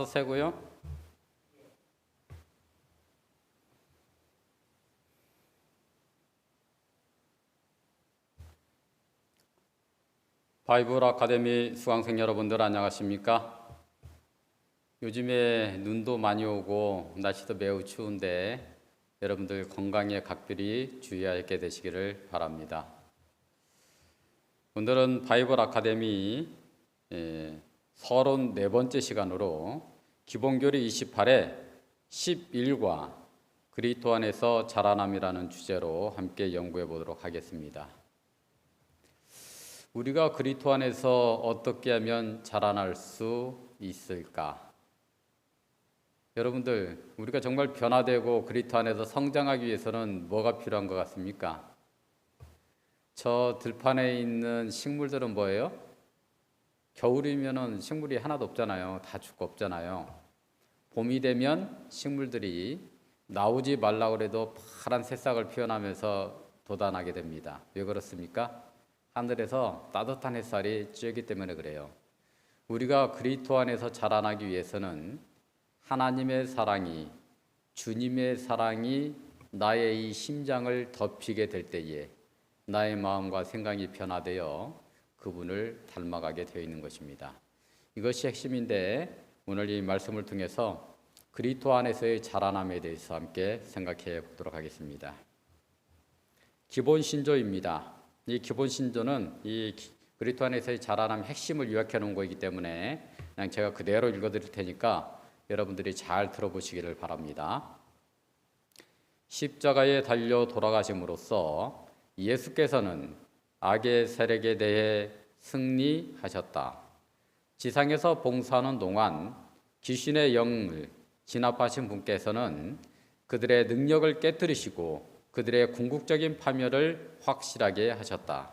5세고요. 바이블 아카데미 수강생 여러분들 안녕하십니까? 요즘에 눈도 많이 오고 날씨도 매우 추운데 여러분들 건강에 각별히 주의하게 되시기를 바랍니다. 오늘은 바이블 아카데미 34번째 시간으로 기본교리 28의 11과 그리스도 안에서 자라남이라는 주제로 함께 연구해 보도록 하겠습니다. 우리가 그리스도 안에서 어떻게 하면 자라날 수 있을까? 여러분들, 우리가 정말 변화되고 그리스도 안에서 성장하기 위해서는 뭐가 필요한 것 같습니까? 저 들판에 있는 식물들은 뭐예요? 겨울이면은 식물이 하나도 없잖아요. 다 죽고 없잖아요. 봄이 되면 식물들이 나오지 말라고 해도 파란 새싹을 피워나면서 돋아나게 됩니다. 왜 그렇습니까? 하늘에서 따뜻한 햇살이 쬐기 때문에 그래요. 우리가 그리스도 안에서 자라나기 위해서는 하나님의 사랑이, 주님의 사랑이 나의 이 심장을 덮이게 될 때에 나의 마음과 생각이 변화되어 그분을 닮아가게 되어 있는 것입니다. 이것이 핵심인데 오늘 이 말씀을 통해서 그리스도 안에서의 자라남에 대해서 함께 생각해 보도록 하겠습니다. 기본 신조입니다. 이 기본 신조는 이 그리스도 안에서의 자라남 핵심을 요약해 놓은 거이기 때문에 그냥 제가 그대로 읽어 드릴 테니까 여러분들이 잘 들어보시기를 바랍니다. 십자가에 달려 돌아가심으로써 예수께서는 악의 세력에 대해 승리하셨다. 지상에서 봉사하는 동안 귀신의 영을 진압하신 분께서는 그들의 능력을 깨뜨리시고 그들의 궁극적인 파멸을 확실하게 하셨다.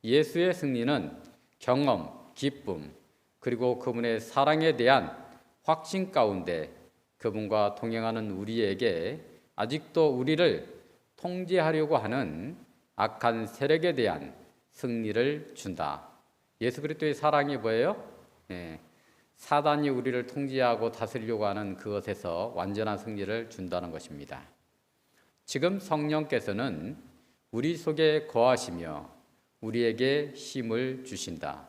예수의 승리는 경험, 기쁨, 그리고 그분의 사랑에 대한 확신 가운데 그분과 동행하는 우리에게 아직도 우리를 통제하려고 하는 악한 세력에 대한 승리를 준다. 예수 그리스도의 사랑이 뭐예요? 사단이 우리를 통제하고 다스리려고 하는 그것에서 완전한 승리를 준다는 것입니다. 지금 성령께서는 우리 속에 거하시며 우리에게 힘을 주신다.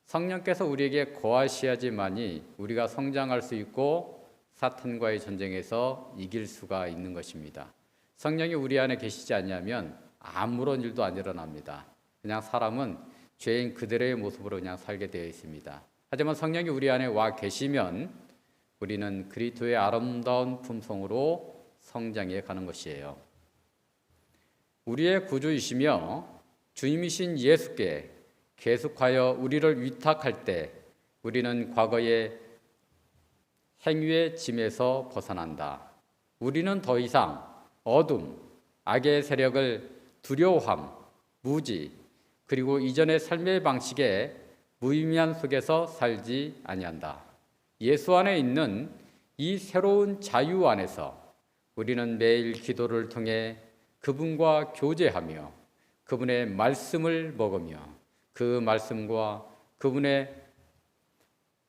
성령께서 우리에게 거하셔야지만이 우리가 성장할 수 있고 사탄과의 전쟁에서 이길 수가 있는 것입니다. 성령이 우리 안에 계시지 않냐면 아무런 일도 안 일어납니다. 그냥 사람은 죄인 그대로의 모습으로 그냥 살게 되어 있습니다. 하지만 성령이 우리 안에 와 계시면 우리는 그리스도의 아름다운 품성으로 성장해 가는 것이에요. 우리의 구주이시며 주님이신 예수께 계속하여 우리를 위탁할 때 우리는 과거의 행위의 짐에서 벗어난다. 우리는 더 이상 어둠, 악의 세력을 두려워함, 무지, 그리고 이전의 삶의 방식에 무의미한 속에서 살지 아니한다. 예수 안에 있는 이 새로운 자유 안에서 우리는 매일 기도를 통해 그분과 교제하며 그분의 말씀을 먹으며 그 말씀과 그분의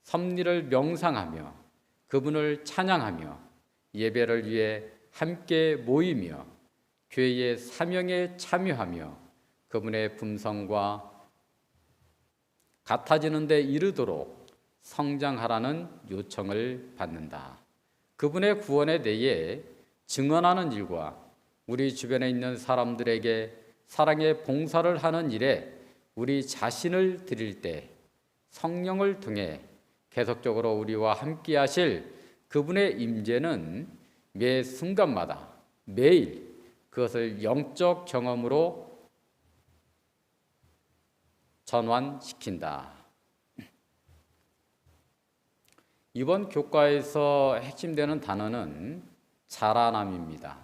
섭리를 명상하며 그분을 찬양하며 예배를 위해 함께 모이며 교회의 사명에 참여하며 그분의 품성과 같아지는 데 이르도록 성장하라는 요청을 받는다. 그분의 구원에 대해 증언하는 일과 우리 주변에 있는 사람들에게 사랑의 봉사를 하는 일에 우리 자신을 드릴 때 성령을 통해 계속적으로 우리와 함께 하실 그분의 임재는 매 순간마다 매일 그것을 영적 경험으로 전환시킨다. 이번 교과에서 핵심되는 단어는 자라남입니다.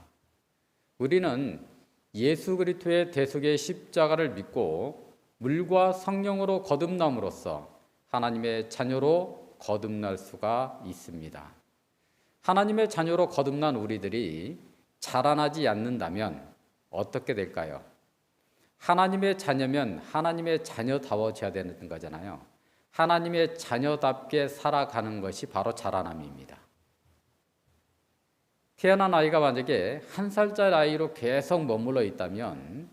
우리는 예수 그리스도의 대속의 십자가를 믿고 물과 성령으로 거듭남으로써 하나님의 자녀로 거듭날 수가 있습니다. 하나님의 자녀로 거듭난 우리들이 자라나지 않는다면 어떻게 될까요? 하나님의 자녀면 하나님의 자녀다워져야 되는 거잖아요. 하나님의 자녀답게 살아가는 것이 바로 자라남입니다. 태어난 아이가 만약에 1살짜리 아이로 계속 머물러 있다면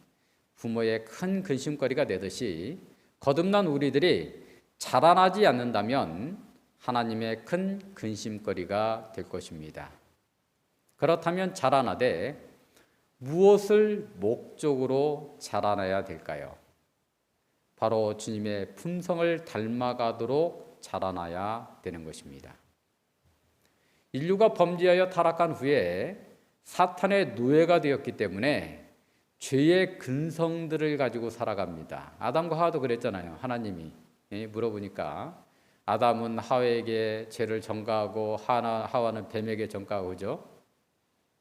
부모의 큰 근심거리가 되듯이 거듭난 우리들이 자라나지 않는다면 하나님의 큰 근심거리가 될 것입니다. 그렇다면 자라나되 무엇을 목적으로 자라나야 될까요? 바로 주님의 품성을 닮아가도록 자라나야 되는 것입니다. 인류가 범죄하여 타락한 후에 사탄의 노예가 되었기 때문에 죄의 근성들을 가지고 살아갑니다. 아담과 하와도 그랬잖아요. 하나님이 물어보니까 아담은 하와에게 죄를 전가하고 하와는 뱀에게 전가하고 그죠?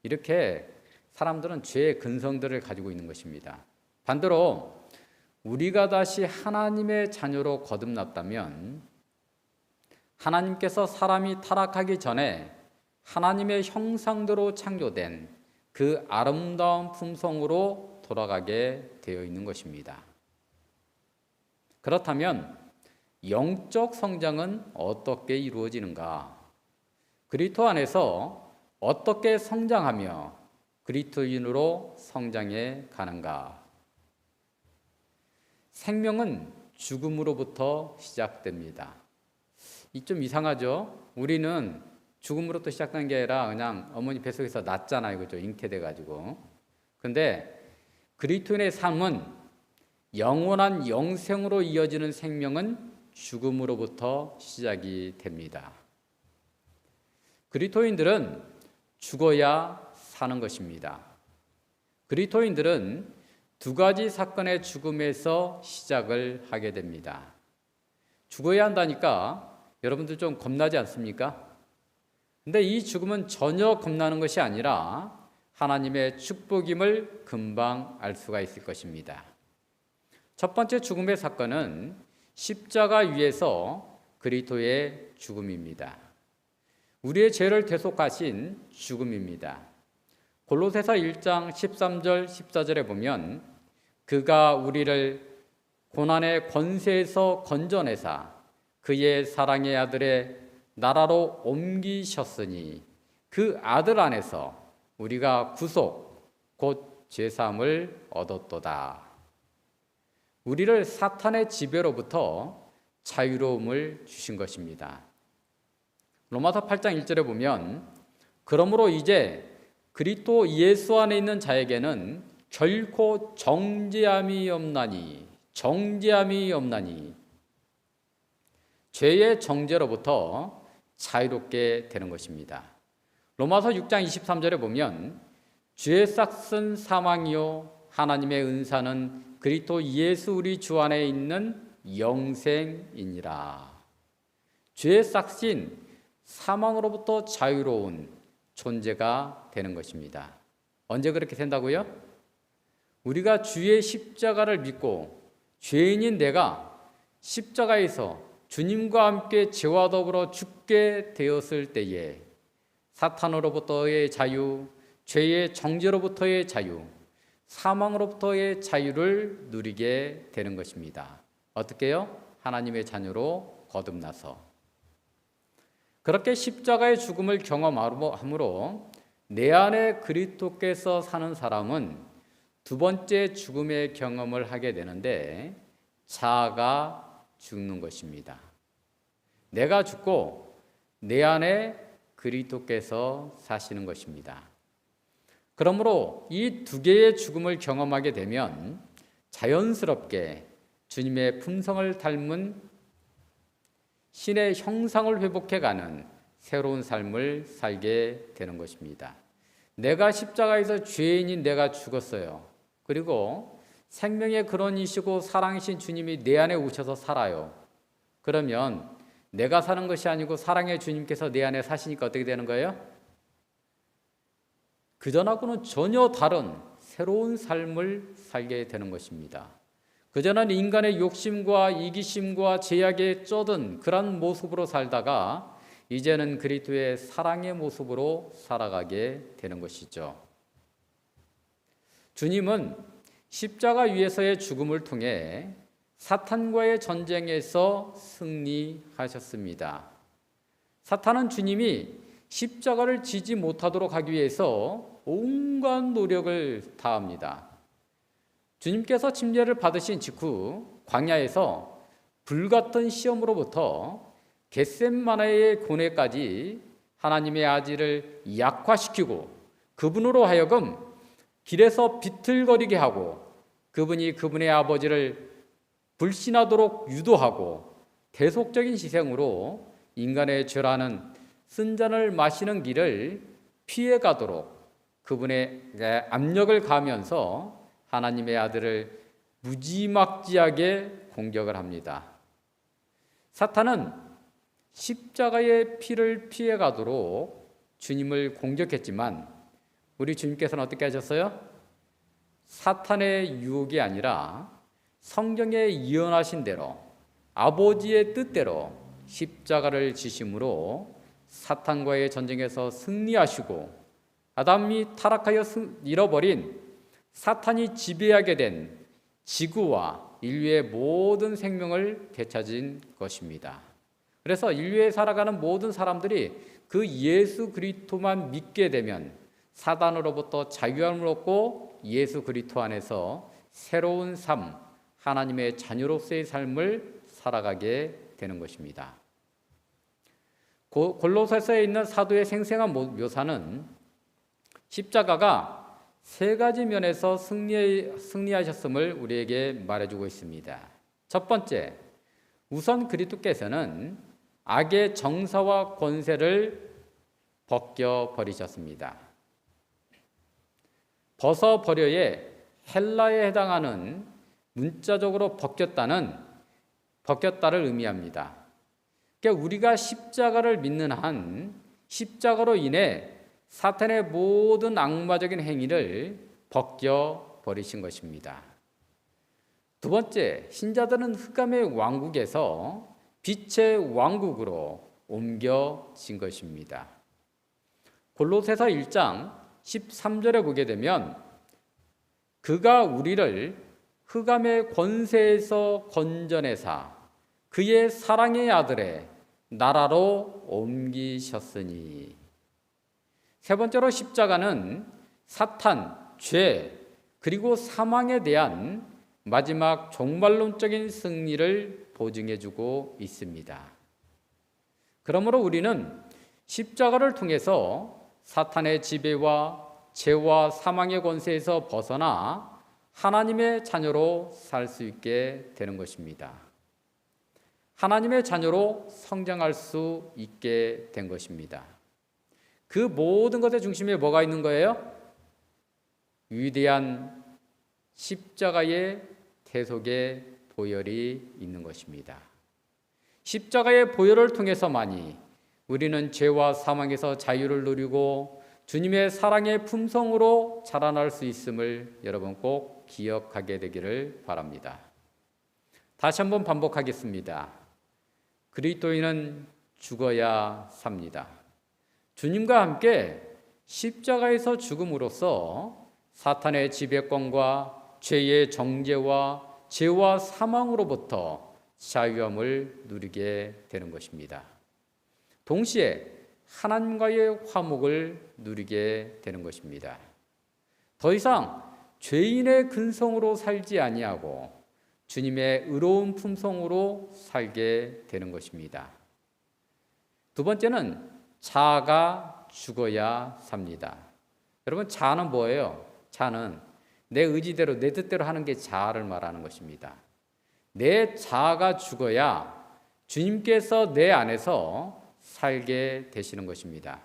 이렇게 사람들은 죄의 근성들을 가지고 있는 것입니다. 반대로 우리가 다시 하나님의 자녀로 거듭났다면 하나님께서 사람이 타락하기 전에 하나님의 형상대로 창조된 그 아름다운 품성으로 돌아가게 되어 있는 것입니다. 그렇다면 영적 성장은 어떻게 이루어지는가? 그리스도 안에서 어떻게 성장하며 그리스도인으로 성장해 가는가? 생명은 죽음으로부터 시작됩니다. 이 좀 이상하죠? 우리는 죽음으로부터 시작한 게 아니라 그냥 어머니 뱃속에서 났잖아요. 그죠? 잉태돼 가지고. 근데 그리스도인의 삶은 영원한 영생으로 이어지는 생명은 죽음으로부터 시작이 됩니다. 그리스도인들은 죽어야 사는 것입니다. 그리스도인들은 두 가지 사건의 죽음에서 시작을 하게 됩니다. 죽어야 한다니까 여러분들 좀 겁나지 않습니까? 근데 이 죽음은 전혀 겁나는 것이 아니라 하나님의 축복임을 금방 알 수가 있을 것입니다. 첫 번째 죽음의 사건은 십자가 위에서 그리스도의 죽음입니다. 우리의 죄를 대속하신 죽음입니다. 골로새서 1장 13절 14절에 보면 그가 우리를 고난의 권세에서 건져내사 그의 사랑의 아들의 나라로 옮기셨으니 그 아들 안에서 우리가 구속 곧 죄사함을 얻었도다. 우리를 사탄의 지배로부터 자유로움을 주신 것입니다. 로마서 8장 1절에 보면 그러므로 이제 그리스도 예수 안에 있는 자에게는 결코 정죄함이 없나니 죄의 정죄로부터 자유롭게 되는 것입니다. 로마서 6장 23절에 보면 죄의 싹은 사망이요 하나님의 은사는 그리스도 예수 우리 주 안에 있는 영생이니라. 죄의 싹인 사망으로부터 자유로운 존재가 되는 것입니다. 언제 그렇게 된다고요? 우리가 주의 십자가를 믿고 죄인인 내가 십자가에서 주님과 함께 죄와 더불어 죽게 되었을 때에 사탄으로부터의 자유, 죄의 정죄로부터의 자유, 사망으로부터의 자유를 누리게 되는 것입니다. 어떻게요? 하나님의 자녀로 거듭나서. 그렇게 십자가의 죽음을 경험함으로 내 안에 그리스도께서 사는 사람은 두 번째 죽음의 경험을 하게 되는데 자아가 죽는 것입니다. 내가 죽고 내 안에 그리스도께서 사시는 것입니다. 그러므로 이 두 개의 죽음을 경험하게 되면 자연스럽게 주님의 품성을 닮은 신의 형상을 회복해가는 새로운 삶을 살게 되는 것입니다. 내가 십자가에서 죄인인 내가 죽었어요. 그리고 생명의 근원이시고 사랑이신 주님이 내 안에 오셔서 살아요. 그러면 내가 사는 것이 아니고 사랑의 주님께서 내 안에 사시니까 어떻게 되는 거예요? 그전하고는 전혀 다른 새로운 삶을 살게 되는 것입니다. 그전에는 인간의 욕심과 이기심과 제약에 쩌든 그런 모습으로 살다가 이제는 그리스도의 사랑의 모습으로 살아가게 되는 것이죠. 주님은 십자가 위에서의 죽음을 통해 사탄과의 전쟁에서 승리하셨습니다. 사탄은 주님이 십자가를 지지 못하도록 하기 위해서 온갖 노력을 다합니다. 주님께서 침례를 받으신 직후 광야에서 불같은 시험으로부터 겟셋마네의 고뇌까지 하나님의 아들을 약화시키고 그분으로 하여금 길에서 비틀거리게 하고 그분이 그분의 아버지를 불신하도록 유도하고 대속적인 희생으로 인간의 죄라는 쓴잔을 마시는 길을 피해가도록 그분의 압력을 가하면서 하나님의 아들을 무지막지하게 공격을 합니다. 사탄은 십자가의 피를 피해가도록 주님을 공격했지만 우리 주님께서는 어떻게 하셨어요? 사탄의 유혹이 아니라 성경에 예언하신 대로 아버지의 뜻대로 십자가를 지심으로 사탄과의 전쟁에서 승리하시고 아담이 타락하여 잃어버린 사탄이 지배하게 된 지구와 인류의 모든 생명을 되찾은 것입니다. 그래서 인류에 살아가는 모든 사람들이 그 예수 그리스도만 믿게 되면 사단으로부터 자유함을 얻고 예수 그리스도 안에서 새로운 삶, 하나님의 자녀로서의 삶을 살아가게 되는 것입니다. 골로새서에 있는 사도의 생생한 묘사는 십자가가 세 가지 면에서 승리하셨음을 우리에게 말해주고 있습니다. 첫 번째, 우선 그리스도께서는 악의 정사와 권세를 벗겨버리셨습니다. 벗어버려의 헬라에 해당하는 문자적으로 벗겼다를 의미합니다. 그러니까 우리가 십자가를 믿는 한 십자가로 인해 사탄의 모든 악마적인 행위를 벗겨버리신 것입니다. 두 번째, 신자들은 흑암의 왕국에서 빛의 왕국으로 옮겨진 것입니다. 골로새서 1장 13절에 보게 되면 그가 우리를 흑암의 권세에서 건져내사 그의 사랑의 아들의 나라로 옮기셨으니. 세 번째로 십자가는 사탄, 죄, 그리고 사망에 대한 마지막 종말론적인 승리를 보증해주고 있습니다. 그러므로 우리는 십자가를 통해서 사탄의 지배와 죄와 사망의 권세에서 벗어나 하나님의 자녀로 살 수 있게 되는 것입니다. 하나님의 자녀로 성장할 수 있게 된 것입니다. 그 모든 것의 중심에 뭐가 있는 거예요? 위대한 십자가의 대속의 보혈이 있는 것입니다. 십자가의 보혈을 통해서만이 우리는 죄와 사망에서 자유를 누리고 주님의 사랑의 품성으로 자라날 수 있음을 여러분 꼭 기억하게 되기를 바랍니다. 다시 한번 반복하겠습니다. 그리스도인은 죽어야 삽니다. 주님과 함께 십자가에서 죽음으로써 사탄의 지배권과 죄의 정죄와 죄와 사망으로부터 자유함을 누리게 되는 것입니다. 동시에 하나님과의 화목을 누리게 되는 것입니다. 더 이상 죄인의 근성으로 살지 아니하고 주님의 의로운 품성으로 살게 되는 것입니다. 두 번째는 자아가 죽어야 삽니다. 여러분, 자아는 뭐예요? 자아는 내 의지대로 내 뜻대로 하는 게 자아를 말하는 것입니다. 내 자아가 죽어야 주님께서 내 안에서 살게 되시는 것입니다.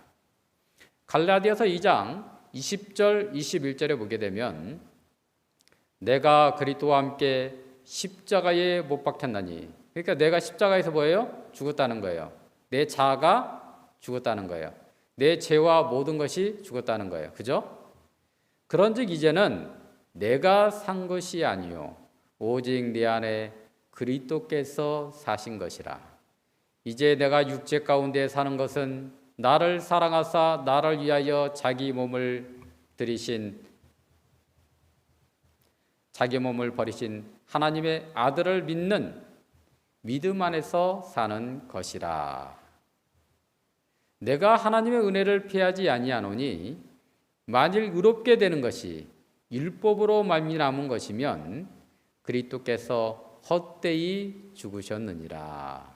갈라디아서 2장 20절 21절에 보게 되면 내가 그리스도와 함께 십자가에 못 박혔나니, 그러니까 내가 십자가에서 뭐예요? 죽었다는 거예요. 내 자아가 죽었다는 거예요. 내 죄와 모든 것이 죽었다는 거예요. 그죠? 그런즉 이제는 내가 산 것이 아니요 오직 내 안에 그리스도께서 사신 것이라. 이제 내가 육체 가운데 사는 것은 나를 사랑하사 나를 위하여 자기 몸을 들이신 자기 몸을 버리신 하나님의 아들을 믿는 믿음 안에서 사는 것이라. 내가 하나님의 은혜를 피하지 아니하노니 만일 의롭게 되는 것이 율법으로 말미암은 것이면 그리스도께서 헛되이 죽으셨느니라.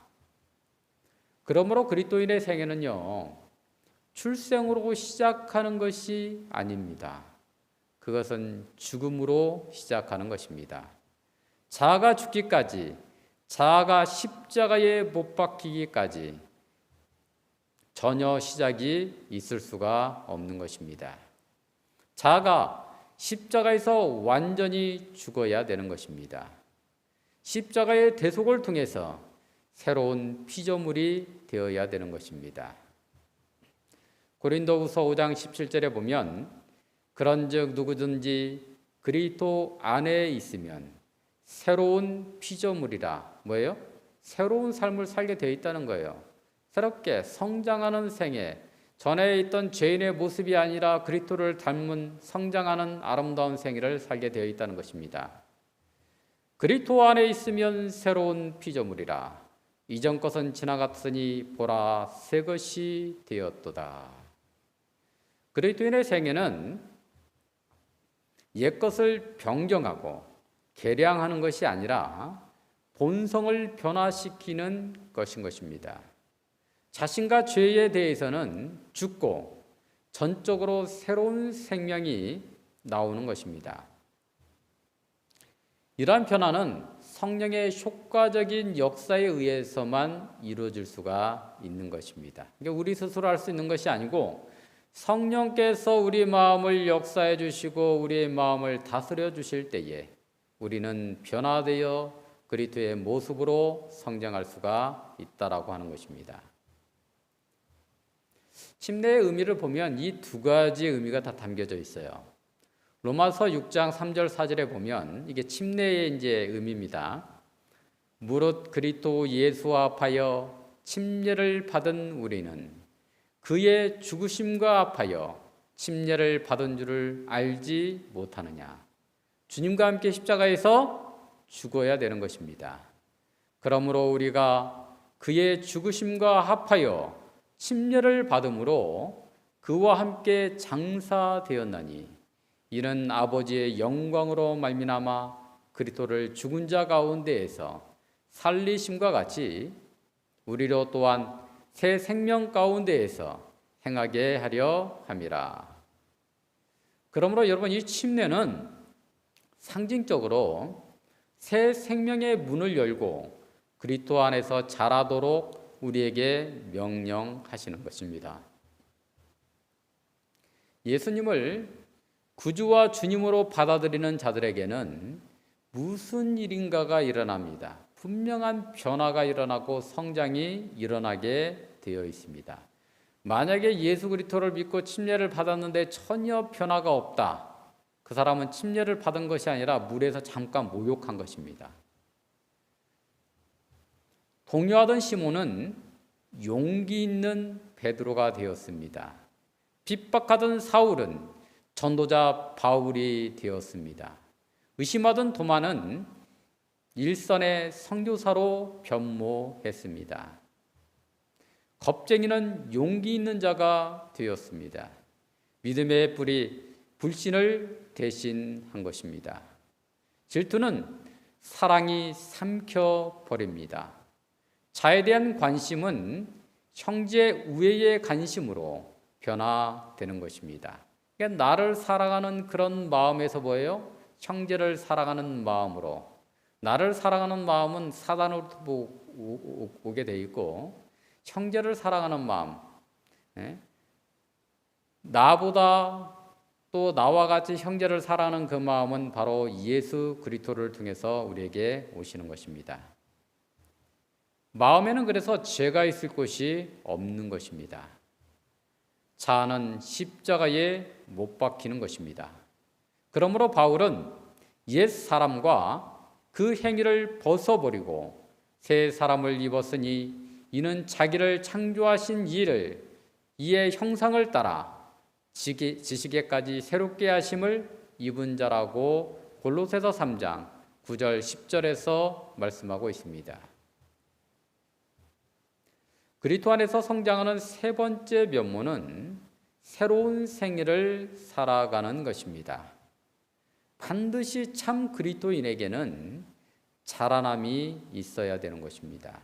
그러므로 그리스도인의 생애는요, 출생으로 시작하는 것이 아닙니다. 그것은 죽음으로 시작하는 것입니다. 자아가 죽기까지, 자아가 십자가에 못 박히기까지 전혀 시작이 있을 수가 없는 것입니다. 자아가 십자가에서 완전히 죽어야 되는 것입니다. 십자가의 대속을 통해서 새로운 피조물이 되어야 되는 것입니다. 고린도후서 5장 17절에 보면 그런즉 누구든지 그리스도 안에 있으면 새로운 피조물이라. 뭐예요? 새로운 삶을 살게 되어 있다는 거예요. 새롭게 성장하는 생애, 전에 있던 죄인의 모습이 아니라 그리스도를 닮은 성장하는 아름다운 생애를 살게 되어 있다는 것입니다. 그리스도 안에 있으면 새로운 피조물이라. 이전 것은 지나갔으니 보라 새 것이 되었도다. 그리스도인의 생애는 옛것을 변경하고 개량하는 것이 아니라 본성을 변화시키는 것인 것입니다. 자신과 죄에 대해서는 죽고 전적으로 새로운 생명이 나오는 것입니다. 이러한 변화는 성령의 효과적인 역사에 의해서만 이루어질 수가 있는 것입니다. 그러니까 우리 스스로 할 수 있는 것이 아니고 성령께서 우리 마음을 역사해 주시고 우리의 마음을 다스려 주실 때에 우리는 변화되어 그리스도의 모습으로 성장할 수가 있다라고 하는 것입니다. 침례의 의미를 보면 이 두 가지의 의미가 다 담겨져 있어요. 로마서 6장 3절 4절에 보면 이게 침례의 이제 의미입니다. 무릇 그리스도 예수와 합하여 침례를 받은 우리는 그의 죽으심과 합하여 침례를 받은 줄을 알지 못하느냐. 주님과 함께 십자가에서 죽어야 되는 것입니다. 그러므로 우리가 그의 죽으심과 합하여 침례를 받음으로 그와 함께 장사되었나니 이는 아버지의 영광으로 말미암아 그리스도를 죽은 자 가운데에서 살리심과 같이 우리로 또한 새 생명 가운데에서 행하게 하려 함이라. 그러므로 여러분, 이 침례는 상징적으로 새 생명의 문을 열고 그리스도 안에서 자라도록 우리에게 명령하시는 것입니다. 예수님을 구주와 주님으로 받아들이는 자들에게는 무슨 일인가가 일어납니다. 분명한 변화가 일어나고 성장이 일어나게 되어 있습니다. 만약에 예수 그리스도를 믿고 침례를 받았는데 전혀 변화가 없다. 그 사람은 침례를 받은 것이 아니라 물에서 잠깐 목욕한 것입니다. 동요하던 시몬은 용기 있는 베드로가 되었습니다. 핍박하던 사울은 전도자 바울이 되었습니다. 의심하던 도마는 일선의 선교사로 변모했습니다. 겁쟁이는 용기 있는 자가 되었습니다. 믿음의 불이 불신을 대신한 것입니다. 질투는 사랑이 삼켜버립니다. 자에 대한 관심은 형제 우애의 관심으로 변화되는 것입니다. 그러니까 나를 사랑하는 그런 마음에서 뭐예요? 형제를 사랑하는 마음으로. 나를 사랑하는 마음은 사단으로부터 오게 돼 있고, 형제를 사랑하는 마음, 나보다 또 나와 같이 형제를 사랑하는 그 마음은 바로 예수 그리스도를 통해서 우리에게 오시는 것입니다. 마음에는 그래서 죄가 있을 곳이 없는 것입니다. 자아는 십자가에 못 박히는 것입니다. 그러므로 바울은 옛 사람과 그 행위를 벗어버리고 새 사람을 입었으니 이는 자기를 창조하신 이의 형상을 따라 지시기까지 새롭게 하심을 입은 자라고 골로새서 3장 9절 10절에서 말씀하고 있습니다. 그리스도 안에서 성장하는 세 번째 면모는 새로운 생애를 살아가는 것입니다. 반드시 참 그리스도인에게는 자라남이 있어야 되는 것입니다.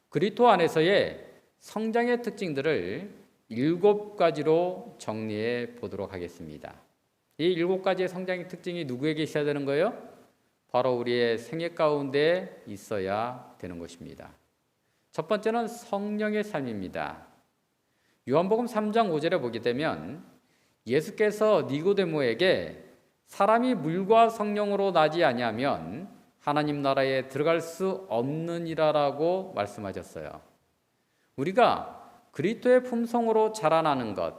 그리스도 안에서의 성장의 특징들을 7가지로 정리해 보도록 하겠습니다. 이 7가지의 성장의 특징이 누구에게 있어야 되는 거예요? 바로 우리의 생애 가운데 있어야 되는 것입니다. 첫 번째는 성령의 삶입니다. 요한복음 3장 5절에 보게 되면 예수께서 니고데모에게 사람이 물과 성령으로 나지 아니하면 하나님 나라에 들어갈 수 없느니라라고 말씀하셨어요. 우리가 그리스도의 품성으로 자라나는 것,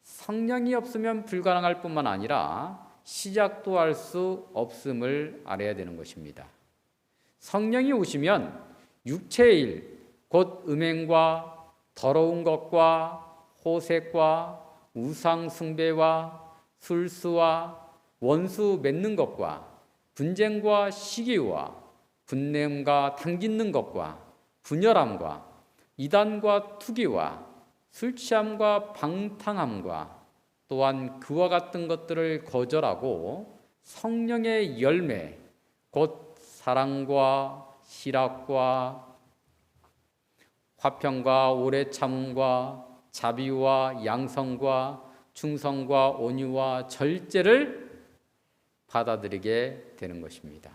성령이 없으면 불가능할 뿐만 아니라 시작도 할 수 없음을 알아야 되는 것입니다. 성령이 오시면 육체의 일, 곧 음행과 더러운 것과 호색과 우상 숭배와 술수와 원수 맺는 것과 분쟁과 시기와 분냄과 당짓는 것과 분열함과 이단과 투기와 술 취함과 방탕함과 또한 그와 같은 것들을 거절하고 성령의 열매 곧 사랑과 실학과 화평과 오래 참음과 자비와 양성과 충성과 온유와 절제를 받아들이게 되는 것입니다.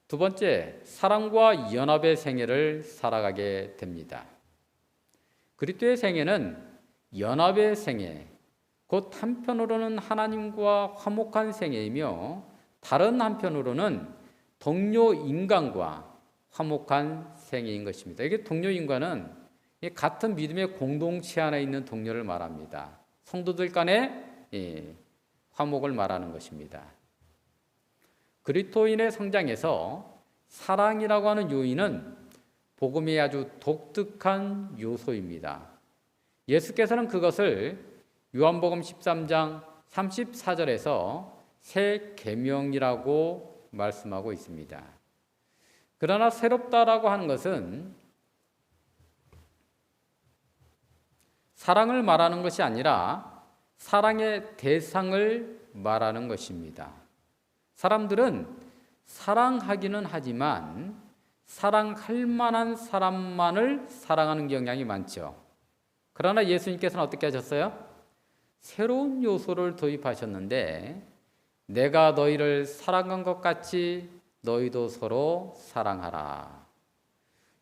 두 번째, 사랑과 연합의 생애를 살아가게 됩니다. 그리스도의 생애는 연합의 생애, 곧 한편으로는 하나님과 화목한 생애이며 다른 한편으로는 동료 인간과 화목한 생애인 것입니다. 이게 동료 인간은 같은 믿음의 공동체 안에 있는 동료를 말합니다. 성도들 간의 화목을 말하는 것입니다. 그리스도인의 성장에서 사랑이라고 하는 요인은 복음의 아주 독특한 요소입니다. 예수께서는 그것을 요한복음 13장 34절에서 새 계명이라고 말씀하고 있습니다. 그러나 새롭다라고 하는 것은 사랑을 말하는 것이 아니라 사랑의 대상을 말하는 것입니다. 사람들은 사랑하기는 하지만 사랑할 만한 사람만을 사랑하는 경향이 많죠. 그러나 예수님께서는 어떻게 하셨어요? 새로운 요소를 도입하셨는데 내가 너희를 사랑한 것 같이 너희도 서로 사랑하라.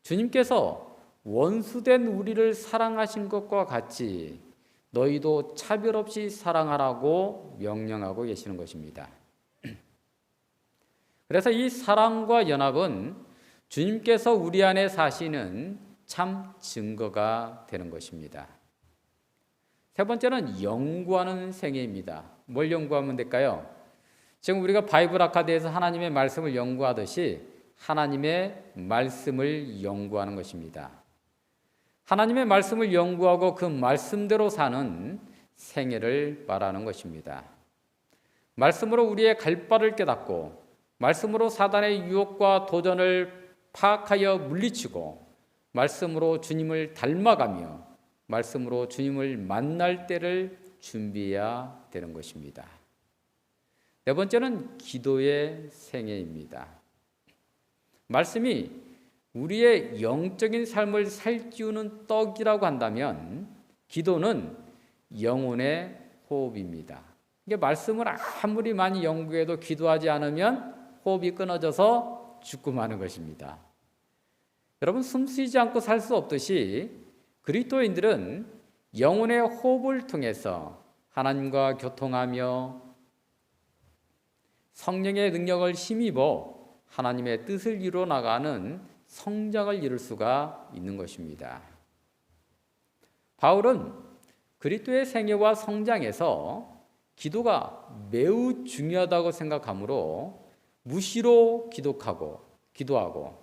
주님께서 원수된 우리를 사랑하신 것과 같이 너희도 차별 없이 사랑하라고 명령하고 계시는 것입니다. 그래서 이 사랑과 연합은 주님께서 우리 안에 사시는 참 증거가 되는 것입니다. 세 번째는 연구하는 생애입니다. 뭘 연구하면 될까요? 지금 우리가 바이블 아카드에서 하나님의 말씀을 연구하듯이 하나님의 말씀을 연구하는 것입니다. 하나님의 말씀을 연구하고 그 말씀대로 사는 생애를 말하는 것입니다. 말씀으로 우리의 갈 바를 깨닫고 말씀으로 사단의 유혹과 도전을 파악하여 물리치고 말씀으로 주님을 닮아가며 말씀으로 주님을 만날 때를 준비해야 되는 것입니다. 네 번째는 기도의 생애입니다. 말씀이 우리의 영적인 삶을 살찌우는 떡이라고 한다면 기도는 영혼의 호흡입니다. 이게 말씀을 아무리 많이 연구해도 기도하지 않으면 호흡이 끊어져서 죽고 마는 것입니다. 여러분, 숨 쉬지 않고 살 수 없듯이 그리스도인들은 영혼의 호흡을 통해서 하나님과 교통하며 성령의 능력을 힘입어 하나님의 뜻을 이루어 나가는 성장을 이룰 수가 있는 것입니다. 바울은 그리스도의 생애와 성장에서 기도가 매우 중요하다고 생각하므로 무시로 기도하고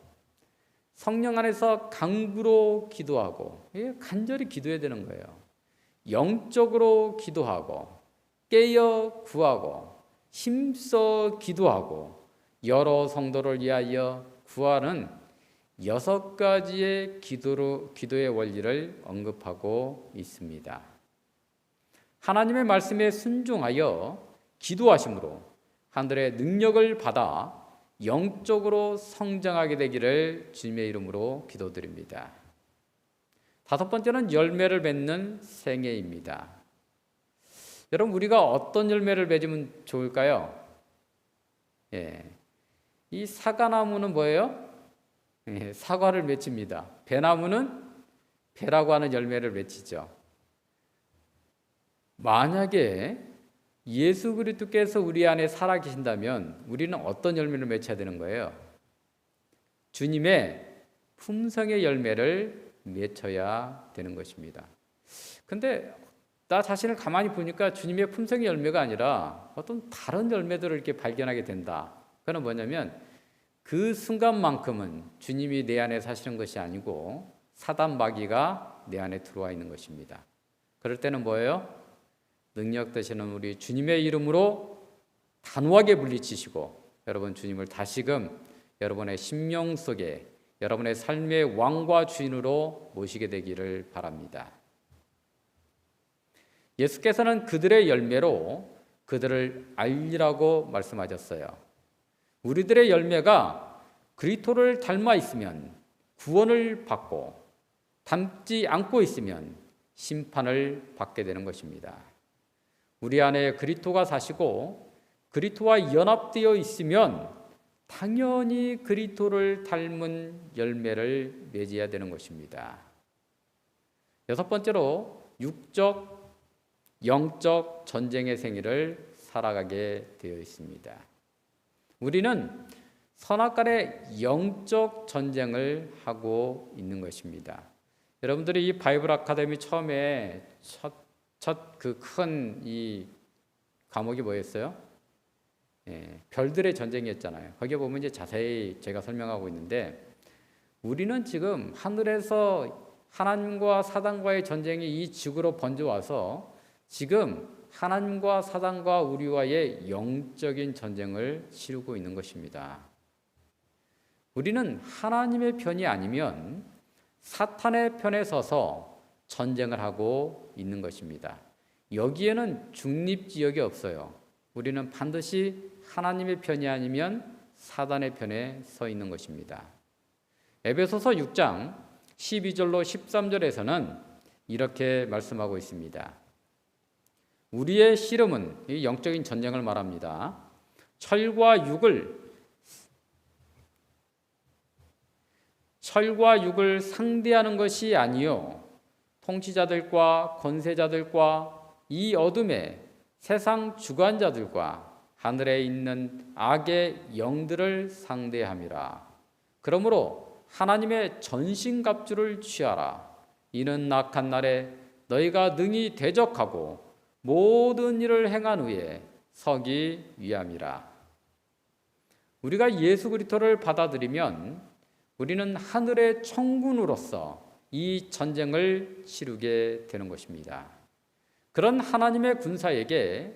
성령 안에서 강구로 기도하고 간절히 기도해야 되는 거예요. 영적으로 기도하고 깨어 구하고 힘써 기도하고 여러 성도를 위하여 구하는 6가지의 기도의 원리를 언급하고 있습니다. 하나님의 말씀에 순종하여 기도하심으로 하늘의 능력을 받아 영적으로 성장하게 되기를 주님의 이름으로 기도드립니다. 5번째는 열매를 맺는 생애입니다. 여러분, 우리가 어떤 열매를 맺으면 좋을까요? 이 사과나무는 뭐예요? 사과를 맺힙니다. 배나무는 배라고 하는 열매를 맺히죠. 만약에 예수 그리스도께서 우리 안에 살아계신다면 우리는 어떤 열매를 맺혀야 되는 거예요? 주님의 품성의 열매를 맺혀야 되는 것입니다. 근데 나 자신을 가만히 보니까 주님의 품성의 열매가 아니라 어떤 다른 열매들을 이렇게 발견하게 된다. 그건 뭐냐면 그 순간만큼은 주님이 내 안에 사시는 것이 아니고 사단 마귀가 내 안에 들어와 있는 것입니다. 그럴 때는 뭐예요? 능력 되시는 우리 주님의 이름으로 단호하게 물리치시고 여러분 주님을 다시금 여러분의 심령 속에 여러분의 삶의 왕과 주인으로 모시게 되기를 바랍니다. 예수께서는 그들의 열매로 그들을 알리라고 말씀하셨어요. 우리들의 열매가 그리스도를 닮아 있으면 구원을 받고 닮지 않고 있으면 심판을 받게 되는 것입니다. 우리 안에 그리스도가 사시고 그리스도와 연합되어 있으면 당연히 그리스도를 닮은 열매를 맺어야 되는 것입니다. 6번째로 육적, 영적 전쟁의 생애를 살아가게 되어 있습니다. 우리는 선악간의 영적 전쟁을 하고 있는 것입니다. 여러분들이 이 바이블 아카데미 처음에 첫 그 큰 이 과목이 뭐였어요? 별들의 전쟁이었잖아요. 거기에 보면 이제 자세히 제가 설명하고 있는데 우리는 지금 하늘에서 하나님과 사단과의 전쟁이 이 지구로 번져와서 지금 하나님과 사단과 우리와의 영적인 전쟁을 치르고 있는 것입니다. 우리는 하나님의 편이 아니면 사탄의 편에 서서 전쟁을 하고 있는 것입니다. 여기에는 중립지역이 없어요. 우리는 반드시 하나님의 편이 아니면 사단의 편에 서 있는 것입니다. 에베소서 6장 12절로 13절에서는 이렇게 말씀하고 있습니다. 우리의 씨름은 이 영적인 전쟁을 말합니다. 철과 육을 상대하는 것이 아니요 통치자들과 권세자들과 이 어둠의 세상 주관자들과 하늘에 있는 악의 영들을 상대함이라. 그러므로 하나님의 전신갑주를 취하라. 이는 악한 날에 너희가 능히 대적하고 모든 일을 행한 후에 서기 위함이라. 우리가 예수 그리스도를 받아들이면 우리는 하늘의 청군으로서 이 전쟁을 치르게 되는 것입니다. 그런 하나님의 군사에게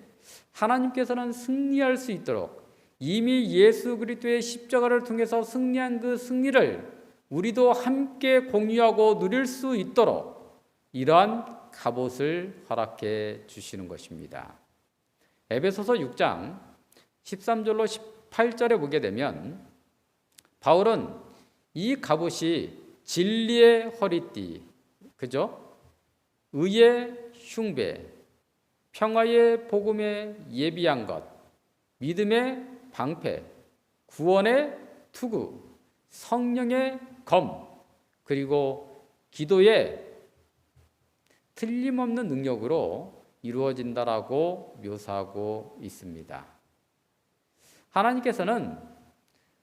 하나님께서는 승리할 수 있도록 이미 예수 그리스도의 십자가를 통해서 승리한 그 승리를 우리도 함께 공유하고 누릴 수 있도록 이러한 갑옷을 허락해 주시는 것입니다. 에베소서 6장 13절로 18절에 보게 되면 바울은 이 갑옷이 진리의 허리띠, 그죠? 의의 흉배, 평화의 복음에 예비한 것, 믿음의 방패, 구원의 투구, 성령의 검, 그리고 기도의 틀림없는 능력으로 이루어진다라고 묘사하고 있습니다. 하나님께서는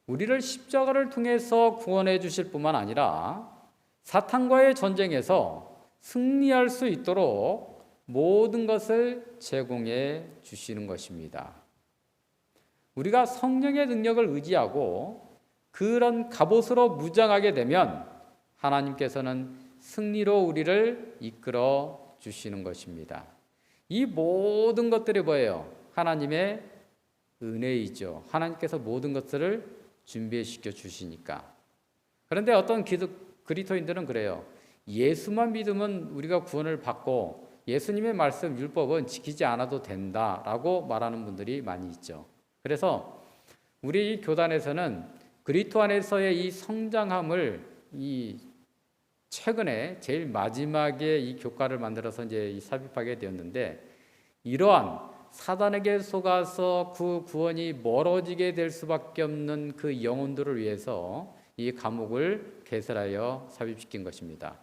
우리를 십자가를 통해서 구원해 주실 뿐만 아니라 사탄과의 전쟁에서 승리할 수 있도록 모든 것을 제공해 주시는 것입니다. 우리가 성령의 능력을 의지하고 그런 갑옷으로 무장하게 되면 하나님께서는 승리로 우리를 이끌어 주시는 것입니다. 이 모든 것들이 뭐예요? 하나님의 은혜이죠. 하나님께서 모든 것들을 준비시켜 주시니까. 그런데 어떤 그리스도인들은 그래요. 예수만 믿으면 우리가 구원을 받고 예수님의 말씀 율법은 지키지 않아도 된다라고 말하는 분들이 많이 있죠. 그래서 우리 교단에서는 그리스도 안에서의 이 성장함을 최근에 제일 마지막에 이 교과를 만들어서 이제 삽입하게 되었는데, 이러한 사단에게 속아서 그 구원이 멀어지게 될 수밖에 없는 그 영혼들을 위해서 이 과목을 개설하여 삽입시킨 것입니다.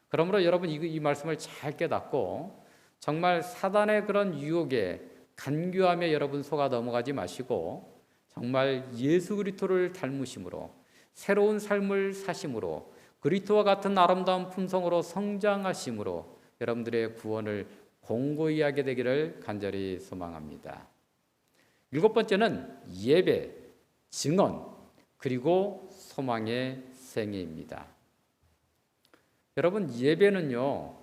그러므로 여러분 이 말씀을 잘 깨닫고 정말 사단의 그런 유혹에 간교함에 여러분 속아 넘어가지 마시고 정말 예수 그리스도를 닮으심으로 새로운 삶을 사심으로 그리스도와 같은 아름다운 품성으로 성장하심으로 여러분들의 구원을 공고히 하게 되기를 간절히 소망합니다. 7번째는 예배, 증언, 그리고 소망의 생애입니다. 여러분, 예배는요,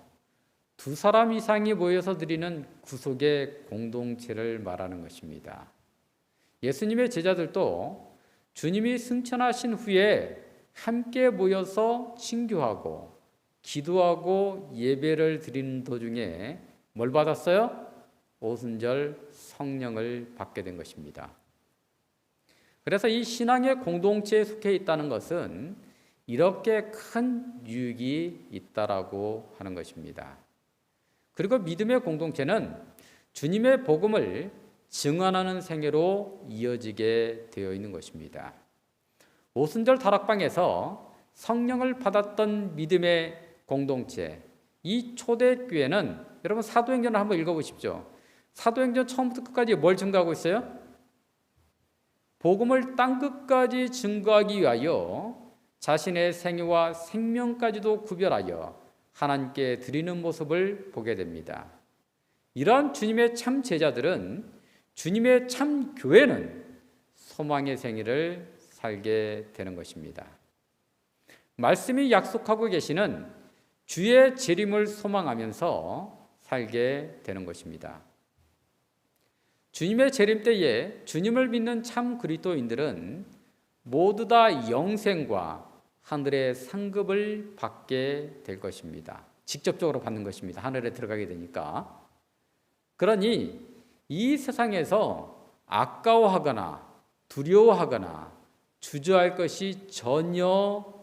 2사람 이상이 모여서 드리는 구속의 공동체를 말하는 것입니다. 예수님의 제자들도 주님이 승천하신 후에 함께 모여서 친교하고 기도하고 예배를 드리는 도중에 뭘 받았어요? 오순절 성령을 받게 된 것입니다. 그래서 이 신앙의 공동체에 속해 있다는 것은 이렇게 큰 유익이 있다라고 하는 것입니다. 그리고 믿음의 공동체는 주님의 복음을 증언하는 생애로 이어지게 되어 있는 것입니다. 오순절 다락방에서 성령을 받았던 믿음의 공동체, 이 초대교회는 여러분 사도행전을 한번 읽어보십시오. 사도행전 처음부터 끝까지 뭘 증거하고 있어요? 복음을 땅끝까지 증거하기 위하여 자신의 생애와 생명까지도 구별하여 하나님께 드리는 모습을 보게 됩니다. 이러한 주님의 참 제자들은, 주님의 참 교회는 소망의 생애를 살게 되는 것입니다. 말씀이 약속하고 계시는 주의 재림을 소망하면서 살게 되는 것입니다. 주님의 재림 때에 주님을 믿는 참 그리스도인들은 모두 다 영생과 하늘의 상급을 받게 될 것입니다. 직접적으로 받는 것입니다. 하늘에 들어가게 되니까. 그러니 이 세상에서 아까워하거나 두려워하거나 주저할 것이 전혀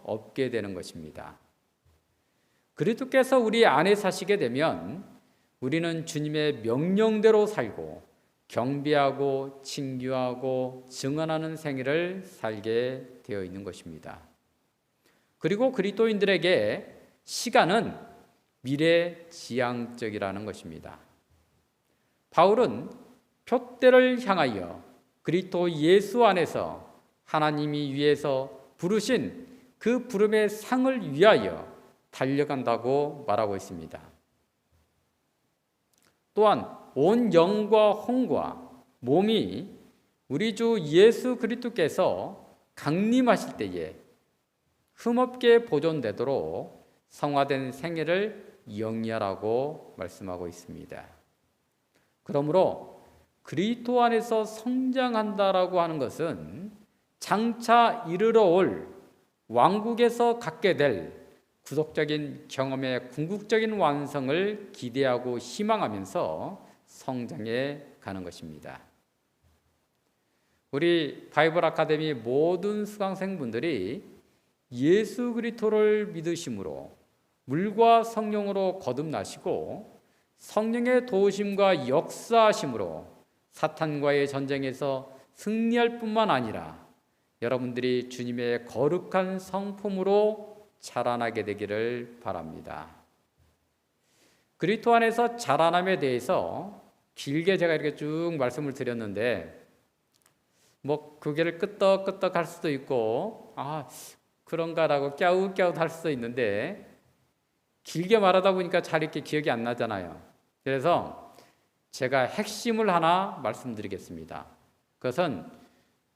없게 되는 것입니다. 그리스도께서 우리 안에 사시게 되면 우리는 주님의 명령대로 살고 경배하고 친교하고 증언하는 생애를 살게 되어 있는 것입니다. 그리고 그리스도인들에게 시간은 미래지향적이라는 것입니다. 바울은 표대를 향하여 그리스도 예수 안에서 하나님이 위해서 부르신 그 부름의 상을 위하여 달려간다고 말하고 있습니다. 또한 온 영과 혼과 몸이 우리 주 예수 그리스도께서 강림하실 때에 흠없게 보존되도록 성화된 생애를 영위하라고 말씀하고 있습니다. 그러므로 그리스도 안에서 성장한다라고 하는 것은 장차 이르러 올 왕국에서 갖게 될 구속적인 경험의 궁극적인 완성을 기대하고 희망하면서 성장해 가는 것입니다. 우리 바이블 아카데미 모든 수강생분들이 예수 그리스도를 믿으심으로 물과 성령으로 거듭나시고 성령의 도우심과 역사하심으로 사탄과의 전쟁에서 승리할 뿐만 아니라 여러분들이 주님의 거룩한 성품으로 자라나게 되기를 바랍니다. 그리스도 안에서 자라남에 대해서 길게 제가 이렇게 쭉 말씀을 드렸는데 그게를 끄떡끄떡 할 수도 있고 그런가라고 꺄웃꺄웃 할 수도 있는데 길게 말하다 보니까 잘 이렇게 기억이 안 나잖아요. 그래서 제가 핵심을 하나 말씀드리겠습니다. 그것은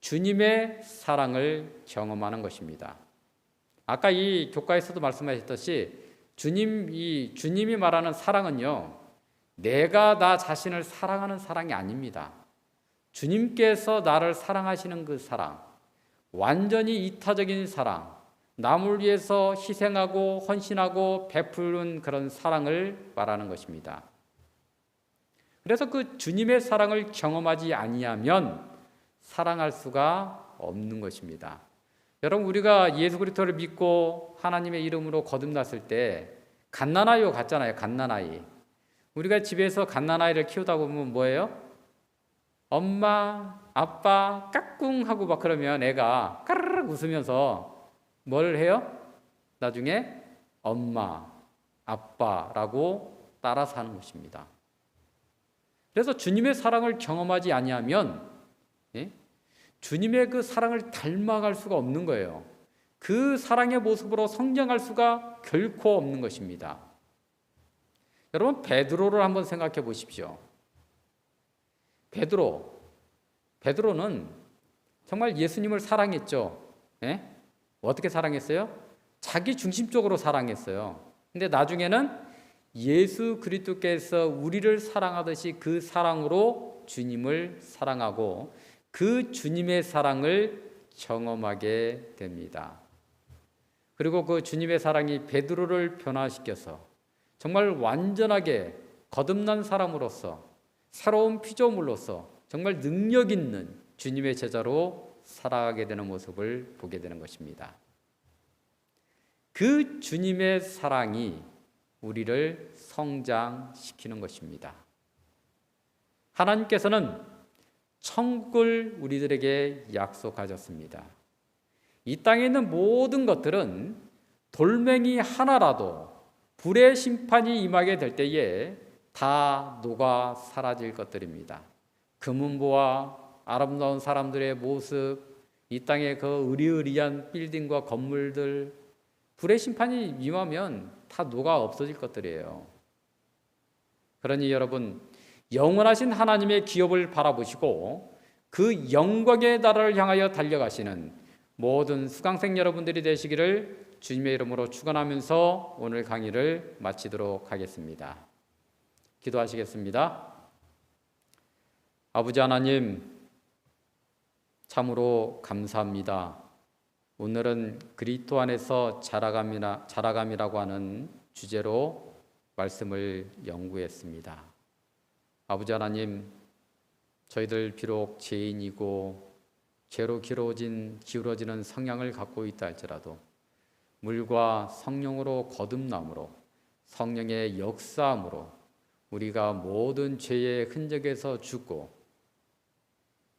주님의 사랑을 경험하는 것입니다. 아까 이 교과에서도 말씀하셨듯이 주님이 말하는 사랑은요, 내가 나 자신을 사랑하는 사랑이 아닙니다. 주님께서 나를 사랑하시는 그 사랑, 완전히 이타적인 사랑, 남을 위해서 희생하고 헌신하고 베푸는 그런 사랑을 말하는 것입니다. 그래서 그 주님의 사랑을 경험하지 아니하면 사랑할 수가 없는 것입니다. 여러분, 우리가 예수 그리스도를 믿고 하나님의 이름으로 거듭났을 때 갓난아이와 같잖아요. 갓난아이. 우리가 집에서 갓난아이를 키우다 보면 뭐예요? 엄마, 아빠, 까꿍 하고 막 그러면 애가 까르르 웃으면서 뭘 해요? 나중에 엄마, 아빠라고 따라서 하는 것입니다. 그래서 주님의 사랑을 경험하지 아니하면 주님의 그 사랑을 닮아갈 수가 없는 거예요. 그 사랑의 모습으로 성장할 수가 결코 없는 것입니다. 여러분, 베드로를 한번 생각해 보십시오. 베드로는 정말 예수님을 사랑했죠. 어떻게 사랑했어요? 자기 중심적으로 사랑했어요. 근데 나중에는 예수 그리스도께서 우리를 사랑하듯이 그 사랑으로 주님을 사랑하고 그 주님의 사랑을 경험하게 됩니다. 그리고 그 주님의 사랑이 베드로를 변화시켜서 정말 완전하게 거듭난 사람으로서 새로운 피조물로서 정말 능력 있는 주님의 제자로 살아가게 되는 모습을 보게 되는 것입니다. 그 주님의 사랑이 우리를 성장시키는 것입니다. 하나님께서는 천국을 우리들에게 약속하셨습니다. 이 땅에 있는 모든 것들은 돌멩이 하나라도 불의 심판이 임하게 될 때에 다 녹아 사라질 것들입니다. 금은보화, 아름다운 사람들의 모습, 이 땅의 그 으리으리한 빌딩과 건물들, 불의 심판이 임하면 다 녹아 없어질 것들이에요. 그러니 여러분, 영원하신 하나님의 기업을 바라보시고 그 영광의 나라를 향하여 달려가시는 모든 수강생 여러분들이 되시기를 주님의 이름으로 축원하면서 오늘 강의를 마치도록 하겠습니다. 기도하시겠습니다. 아버지 하나님, 참으로 감사합니다. 오늘은 그리스도 안에서 자라감이라고 하는 주제로 말씀을 연구했습니다. 아버지 하나님, 저희들 비록 죄인이고 죄로 기울어지는 성향을 갖고 있다 할지라도 물과 성령으로 거듭남으로 성령의 역사함으로 우리가 모든 죄의 흔적에서 죽고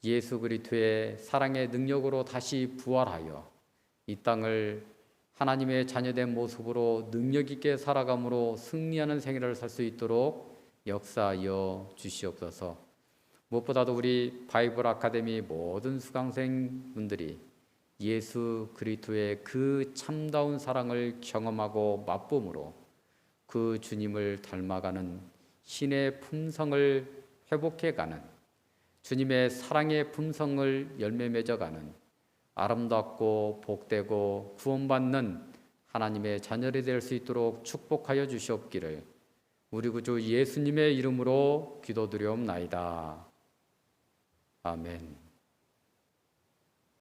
예수 그리스도의 사랑의 능력으로 다시 부활하여 이 땅을 하나님의 자녀된 모습으로 능력 있게 살아감으로 승리하는 생애를 살 수 있도록 역사하여 주시옵소서. 무엇보다도 우리 바이블 아카데미 모든 수강생분들이 예수 그리스도의 그 참다운 사랑을 경험하고 맛봄으로 그 주님을 닮아가는 신의 품성을 회복해가는 주님의 사랑의 품성을 열매 맺어가는 아름답고 복되고 구원받는 하나님의 자녀들이 될 수 있도록 축복하여 주시옵기를 우리 구주 예수님의 이름으로 기도드리옵나이다. 아멘.